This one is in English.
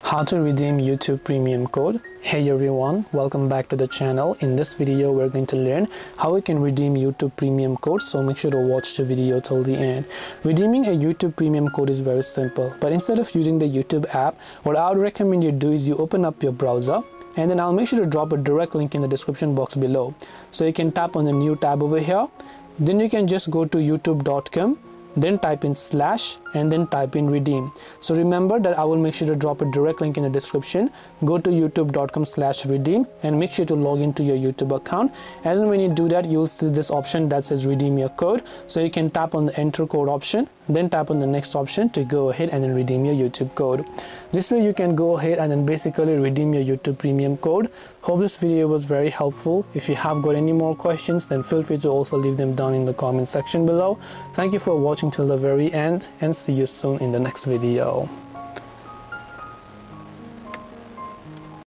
How to redeem YouTube premium code. Hey everyone, welcome back to the channel. In this video we're going to learn how we can redeem YouTube premium code, so make sure to watch the video till the end. Redeeming a YouTube premium code is very simple, but instead of using the YouTube app, what I would recommend you do is you open up your browser, and then I'll make sure to drop a direct link in the description box below. So you can tap on the new tab over here, then you can just go to youtube.com, then type in / and then type in redeem. So remember that I will make sure to drop a direct link in the description. Go to youtube.com/redeem and make sure to log into your YouTube account. As and when you do that, you'll see this option that says redeem your code. So you can tap on the enter code option, then tap on the next option to go ahead and then redeem your YouTube code. This way you can go ahead and then basically redeem your YouTube premium code. Hope this video was very helpful. If you have got any more questions, then feel free to also leave them down in the comment section below. Thank you for watching till the very end, and see you soon in the next video.